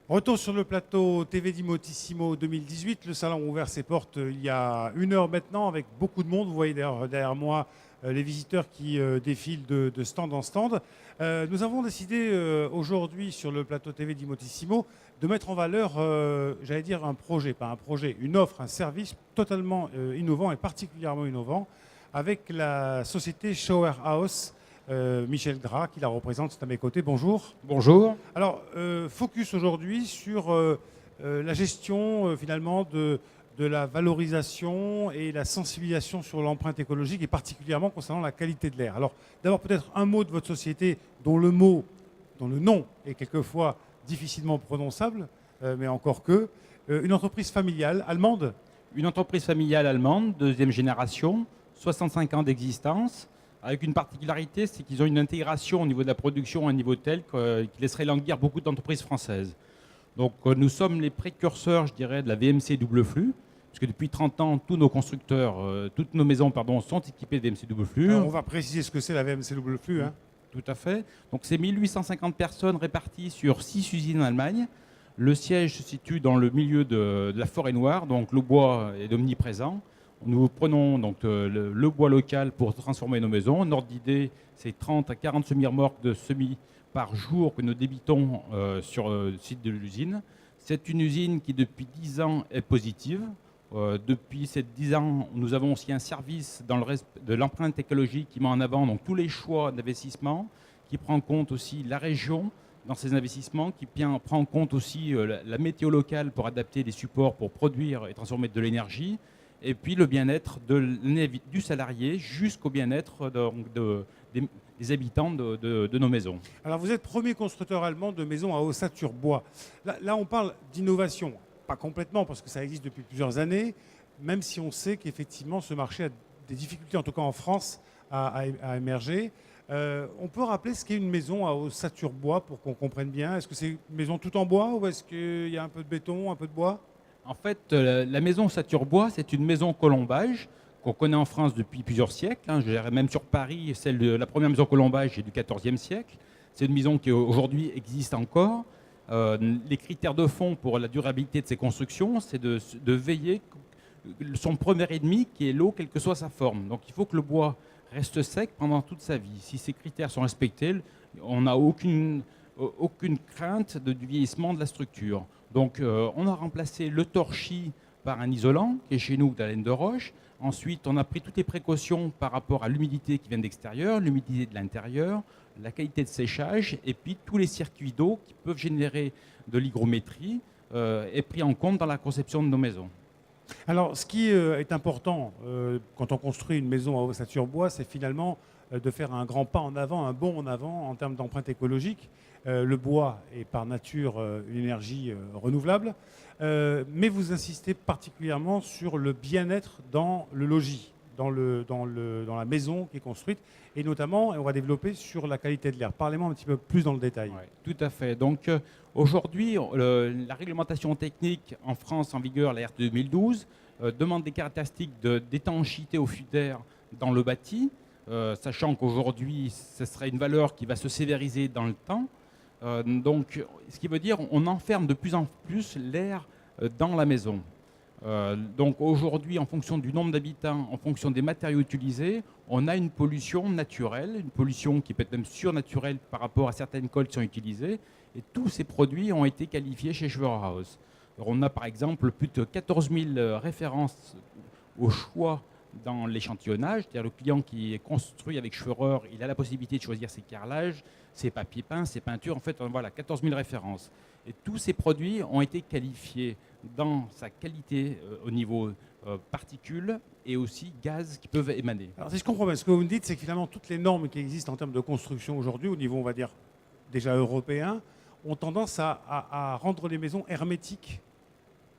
Retour sur le plateau TV di Motissimo 2018. Le salon a ouvert ses portes il y a une heure maintenant avec beaucoup de monde. Vous voyez derrière moi les visiteurs qui défilent de stand en stand. Nous avons décidé aujourd'hui sur le plateau TV di Motissimo de mettre en valeur, j'allais dire un projet, pas un projet, une offre, un service totalement innovant et particulièrement innovant avec la société Shower House. Michel Gras, qui la représente, c'est à mes côtés. Bonjour. Bonjour. Alors, focus aujourd'hui sur la gestion finalement de la valorisation et la sensibilisation sur l'empreinte écologique et particulièrement concernant la qualité de l'air. Alors, d'abord peut-être un mot de votre société dont le nom est quelquefois difficilement prononçable, mais encore que. Une entreprise familiale allemande. Une entreprise familiale allemande, deuxième génération, 65 ans d'existence, avec une particularité, c'est qu'ils ont une intégration au niveau de la production à un niveau tel qui laisserait languir beaucoup d'entreprises françaises. Donc nous sommes les précurseurs, je dirais, de la VMC double flux, puisque depuis 30 ans, tous nos constructeurs, toutes nos maisons sont équipées de VMC double flux. Alors, on va préciser ce que c'est la VMC double flux. Hein. Tout à fait. Donc c'est 1850 personnes réparties sur 6 usines en Allemagne. Le siège se situe dans le milieu de la forêt noire, donc le bois est omniprésent. Nous prenons donc le bois local pour transformer nos maisons. Notre idée, c'est 30 à 40 semi-remorques de semis par jour que nous débitons sur le site de l'usine. C'est une usine qui, depuis 10 ans, est positive. Depuis ces 10 ans, nous avons aussi un service dans le reste de l'empreinte écologique qui met en avant donc, tous les choix d'investissement, qui prend en compte aussi la région dans ces investissements, qui prend en compte aussi la météo locale pour adapter des supports pour produire et transformer de l'énergie, et puis le bien-être du salarié jusqu'au bien-être des habitants de nos maisons. Alors vous êtes premier constructeur allemand de maisons à ossature bois. Là on parle d'innovation, pas complètement parce que ça existe depuis plusieurs années, même si on sait qu'effectivement ce marché a des difficultés, en tout cas en France, à émerger. On peut rappeler ce qu'est une maison à ossature bois pour qu'on comprenne bien. Est-ce que c'est une maison tout en bois ou est-ce qu'il y a un peu de béton, un peu de bois ? En fait, la maison ossature bois, c'est une maison colombage qu'on connaît en France depuis plusieurs siècles. Je dirais même sur Paris, la première maison colombage est du XIVe siècle. C'est une maison qui aujourd'hui existe encore. Les critères de fond pour la durabilité de ces constructions, c'est de veiller son premier ennemi qui est l'eau, quelle que soit sa forme. Donc il faut que le bois reste sec pendant toute sa vie. Si ces critères sont respectés, on n'a aucune crainte du vieillissement de la structure. Donc on a remplacé le torchis par un isolant qui est chez nous de la laine de roche. Ensuite, on a pris toutes les précautions par rapport à l'humidité qui vient de l'extérieur, l'humidité de l'intérieur, la qualité de séchage et puis tous les circuits d'eau qui peuvent générer de l'hygrométrie est pris en compte dans la conception de nos maisons. Alors, ce qui est important quand on construit une maison à ossature bois, c'est finalement de faire un grand pas en avant, un bond en avant en termes d'empreinte écologique. Le bois est par nature une énergie renouvelable, mais vous insistez particulièrement sur le bien-être dans le logis, dans la maison qui est construite, et notamment, on va développer sur la qualité de l'air. Parlez-moi un petit peu plus dans le détail. Ouais, tout à fait. Donc aujourd'hui, la réglementation technique en France en vigueur, la RT 2012, demande des caractéristiques d'étanchéité au flux d'air dans le bâti, sachant qu'aujourd'hui, ce serait une valeur qui va se sévériser dans le temps. Donc, ce qui veut dire on enferme de plus en plus l'air dans la maison. Donc aujourd'hui, en fonction du nombre d'habitants, en fonction des matériaux utilisés, on a une pollution naturelle, une pollution qui peut être même surnaturelle par rapport à certaines cols qui sont utilisées. Et tous ces produits ont été qualifiés chez Schwerer-House. On a par exemple plus de 14 000 références au choix dans l'échantillonnage. C'est-à-dire le client qui est construit avec Schwerer, il a la possibilité de choisir ses carrelages, ses papiers peints, ses peintures. En fait, voilà, 14 000 références. Et tous ces produits ont été qualifiés dans sa qualité au niveau particules et aussi gaz qui peuvent émaner. Alors, si je comprends bien, ce que vous me dites, c'est que finalement, toutes les normes qui existent en termes de construction aujourd'hui, au niveau, on va dire, déjà européen, ont tendance à rendre les maisons hermétiques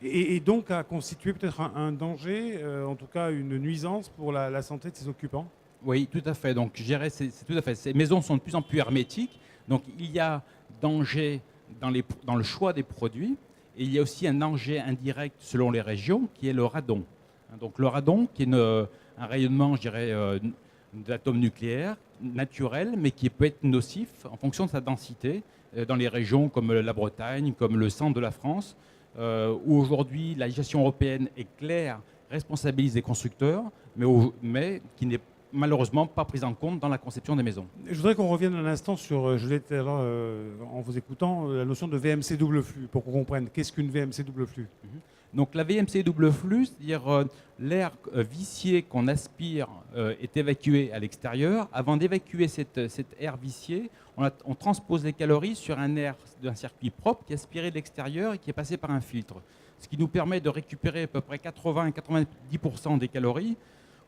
et donc à constituer peut-être un danger, en tout cas une nuisance pour la santé de ses occupants. Oui, tout à fait. Donc, je dirais, c'est tout à fait. Ces maisons sont de plus en plus hermétiques. Donc, il y a danger dans le choix des produits. Et il y a aussi un danger indirect selon les régions, qui est le radon. Donc le radon, qui est un rayonnement, je dirais, d'atomes nucléaires, naturel, mais qui peut être nocif en fonction de sa densité, dans les régions comme la Bretagne, comme le centre de la France, où aujourd'hui la législation européenne est claire, responsabilise les constructeurs, mais qui n'est malheureusement pas prise en compte dans la conception des maisons. Je voudrais qu'on revienne un instant sur, je l'ai dit tout à l'heure en vous écoutant, la notion de VMC double flux, pour qu'on comprenne. Qu'est-ce qu'une VMC double flux? Donc la VMC double flux, c'est-à-dire l'air vicié qu'on aspire est évacué à l'extérieur. Avant d'évacuer cet air vicié, on transpose les calories sur un air d'un circuit propre qui est aspiré de l'extérieur et qui est passé par un filtre. Ce qui nous permet de récupérer à peu près 80 à 90% des calories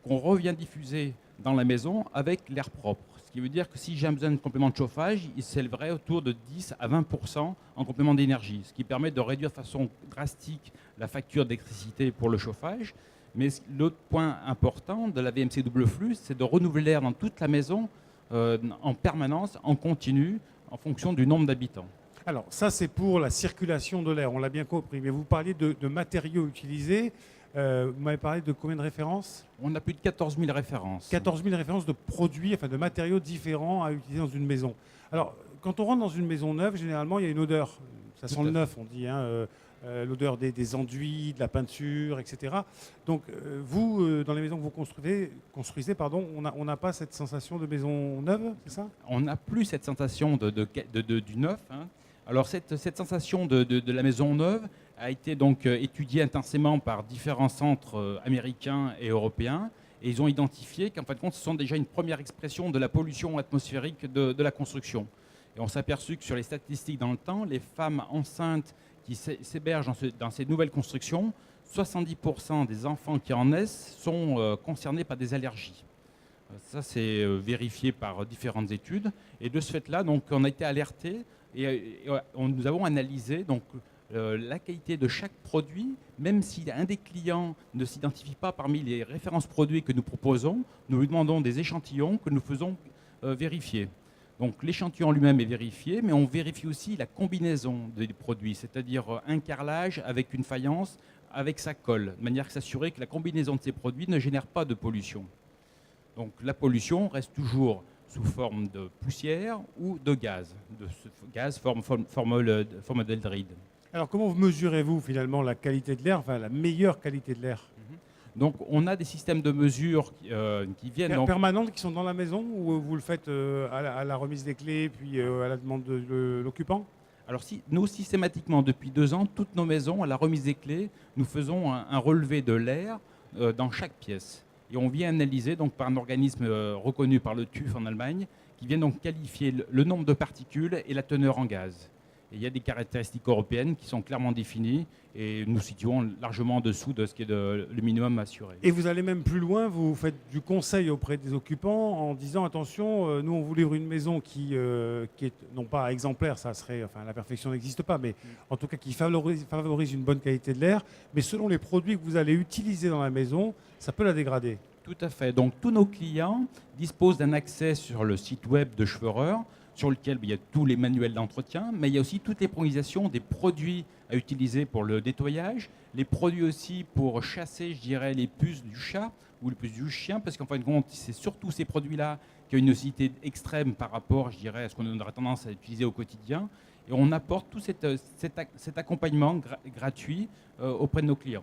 qu'on revient diffuser dans la maison avec l'air propre. Ce qui veut dire que si j'ai besoin de complément de chauffage, il s'élèverait autour de 10 à 20% en complément d'énergie, ce qui permet de réduire de façon drastique la facture d'électricité pour le chauffage. Mais l'autre point important de la VMC double flux, c'est de renouveler l'air dans toute la maison en permanence, en continu, en fonction du nombre d'habitants. Alors, ça, c'est pour la circulation de l'air, on l'a bien compris. Mais vous parliez de matériaux utilisés. Vous m'avez parlé de combien de références? On a plus de 14 000 références. 14 000 références de produits, enfin de matériaux différents à utiliser dans une maison. Alors, quand on rentre dans une maison neuve, généralement, il y a une odeur. Ça sent le neuf, on dit, hein, l'odeur des enduits, de la peinture, etc. Donc, vous, dans les maisons que vous construisez, on n'a pas cette sensation de maison neuve, c'est ça? On n'a plus cette sensation du neuf, hein. Alors cette sensation de la maison neuve a été donc étudiée intensément par différents centres américains et européens, et ils ont identifié qu'en fin de compte, ce sont déjà une première expression de la pollution atmosphérique de la construction. Et on s'est aperçu que sur les statistiques dans le temps, les femmes enceintes qui s'hébergent dans ces nouvelles constructions, 70% des enfants qui en naissent sont concernés par des allergies. Ça, c'est vérifié par différentes études. Et de ce fait-là, donc, on a été alerté et nous avons analysé donc, la qualité de chaque produit. Même si un des clients ne s'identifie pas parmi les références produits que nous proposons, nous lui demandons des échantillons que nous faisons vérifier. Donc l'échantillon lui-même est vérifié, mais on vérifie aussi la combinaison des produits, c'est-à-dire un carrelage avec une faïence, avec sa colle, de manière à s'assurer que la combinaison de ces produits ne génère pas de pollution. Donc la pollution reste toujours sous forme de poussière ou de gaz, formaldéhyde. Alors comment mesurez-vous finalement la qualité de l'air, enfin la meilleure qualité de l'air? Donc on a des systèmes de mesure qui viennent... Permanentes qui sont dans la maison ou vous le faites à la remise des clés puis à la demande de l'occupant? Alors nous, systématiquement, depuis 2 ans, toutes nos maisons, à la remise des clés, nous faisons un relevé de l'air dans chaque pièce. Et on vient analyser donc, par un organisme reconnu par le TÜV en Allemagne, qui vient donc qualifier le nombre de particules et la teneur en gaz. Et il y a des caractéristiques européennes qui sont clairement définies et nous situons largement en dessous de ce qui est le minimum assuré. Et vous allez même plus loin, vous faites du conseil auprès des occupants en disant attention, nous on vous livre une maison qui est non pas exemplaire, ça serait, enfin la perfection n'existe pas, mais en tout cas qui favorise une bonne qualité de l'air, mais selon les produits que vous allez utiliser dans la maison, ça peut la dégrader. Tout à fait. Donc tous nos clients disposent d'un accès sur le site web de Schwörer, sur lequel il y a tous les manuels d'entretien, mais il y a aussi toutes les préconisations des produits à utiliser pour le nettoyage, les produits aussi pour chasser, je dirais, les puces du chat ou les puces du chien, parce qu'en fin de compte, c'est surtout ces produits-là qui ont une nocivité extrême par rapport, je dirais, à ce qu'on aurait tendance à utiliser au quotidien. Et on apporte tout cet accompagnement gratuit auprès de nos clients.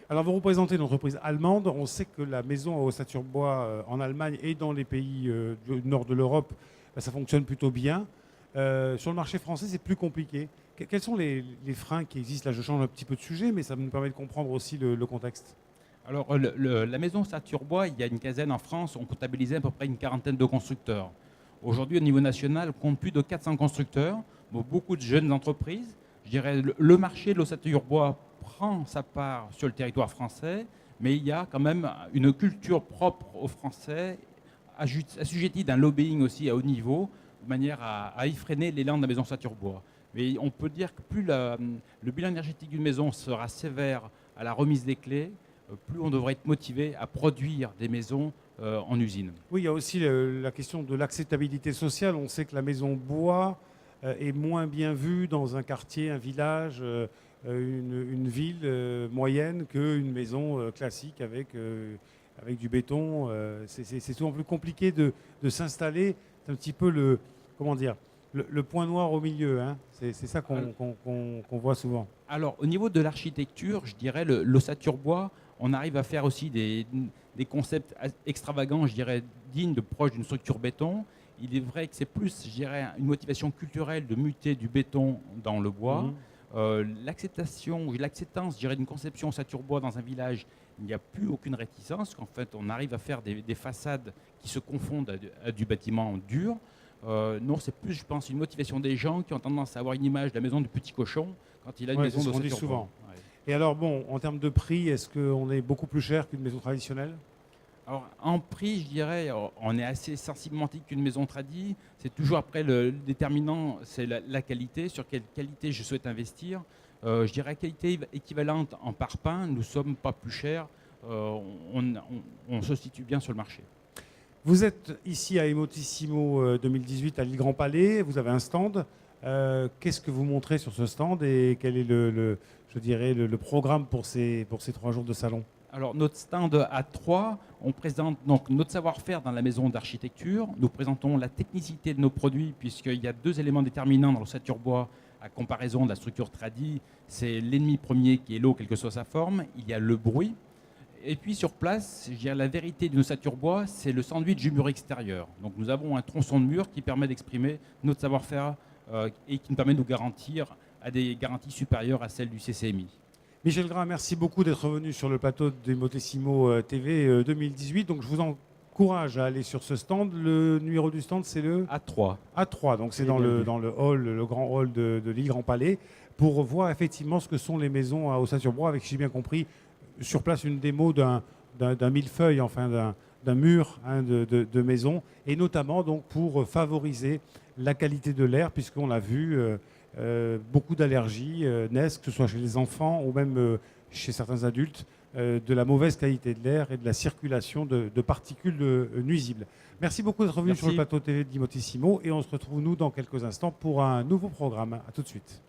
Alors vous représentez une entreprise allemande, on sait que la maison à ossature bois en Allemagne et dans les pays du nord de l'Europe, ça fonctionne plutôt bien. Sur le marché français, c'est plus compliqué. Quels sont les freins qui existent? Là, je change un petit peu de sujet, mais ça me permet de comprendre aussi le contexte. Alors, la maison ossature bois, il y a une quinzaine en France, on comptabilisait à peu près une quarantaine de constructeurs. Aujourd'hui, au niveau national, on compte plus de 400 constructeurs, beaucoup de jeunes entreprises. Je dirais le marché de l'ossature bois prend sa part sur le territoire français, mais il y a quand même une culture propre aux Français, assujetti d'un lobbying aussi à haut niveau, de manière à y freiner l'élan de la maison ossature bois. Mais on peut dire que plus le bilan énergétique d'une maison sera sévère à la remise des clés, plus on devrait être motivé à produire des maisons en usine. Oui, il y a aussi la question de l'acceptabilité sociale. On sait que la maison bois est moins bien vue dans un quartier, un village, une ville moyenne qu'une maison classique avec avec du béton. C'est souvent plus compliqué de s'installer. C'est un petit peu comment dire, le point noir au milieu. Hein. C'est ça qu'on voit souvent. Alors, au niveau de l'architecture, je dirais l'ossature bois, on arrive à faire aussi des concepts extravagants, je dirais, dignes de proches d'une structure béton. Il est vrai que c'est plus, je dirais, une motivation culturelle de muter du béton dans le bois. L'acceptance, je dirais, d'une conception ossature bois dans un village, il n'y a plus aucune réticence. Qu'en fait, on arrive à faire des façades qui se confondent à du bâtiment dur. Non, c'est plus, je pense, une motivation des gens qui ont tendance à avoir une image de la maison du petit cochon quand il a une maison c'est ce qu'on dit d'ossature souvent. bois. Ouais. Et alors, bon, en termes de prix, est-ce qu'on est beaucoup plus cher qu'une maison traditionnelle? Alors, en prix, je dirais, on est assez sensiblement antique qu'une maison tradie. C'est toujours après le déterminant, c'est la qualité. Sur quelle qualité je souhaite investir. Je dirais qualité équivalente en parpaing, nous ne sommes pas plus chers. On se situe bien sur le marché. Vous êtes ici à Emotissimo 2018 à l'île Grand Palais. Vous avez un stand. Qu'est-ce que vous montrez sur ce stand et quel est le programme pour ces 3 jours de salon? Alors, notre stand A3, on présente donc notre savoir-faire dans la maison d'architecture. Nous présentons la technicité de nos produits, puisqu'il y a 2 éléments déterminants dans l'ossature bois à comparaison de la structure tradie. C'est l'ennemi premier qui est l'eau, quelle que soit sa forme. Il y a le bruit. Et puis sur place, je dirais, la vérité d'une ossature bois, c'est le sandwich du mur extérieur. Donc nous avons un tronçon de mur qui permet d'exprimer notre savoir-faire et qui nous permet de nous garantir à des garanties supérieures à celles du CCMI. Michel Gras, merci beaucoup d'être venu sur le plateau d'Emotissimo TV 2018. Donc je vous encourage à aller sur ce stand. Le numéro du stand, c'est le A3. A3. Donc c'est dans le hall, le grand hall de l'île Grand Palais, pour voir effectivement ce que sont les maisons à ossature bois, avec, si j'ai bien compris, sur place une démo d'un millefeuille, enfin d'un mur de maison, et notamment donc pour favoriser la qualité de l'air, puisqu'on l'a vu, beaucoup d'allergies naissent, que ce soit chez les enfants ou même chez certains adultes, de la mauvaise qualité de l'air et de la circulation de particules nuisibles. Merci beaucoup d'être venu sur le plateau TV d'Emotissimo, et on se retrouve nous dans quelques instants pour un nouveau programme. À tout de suite.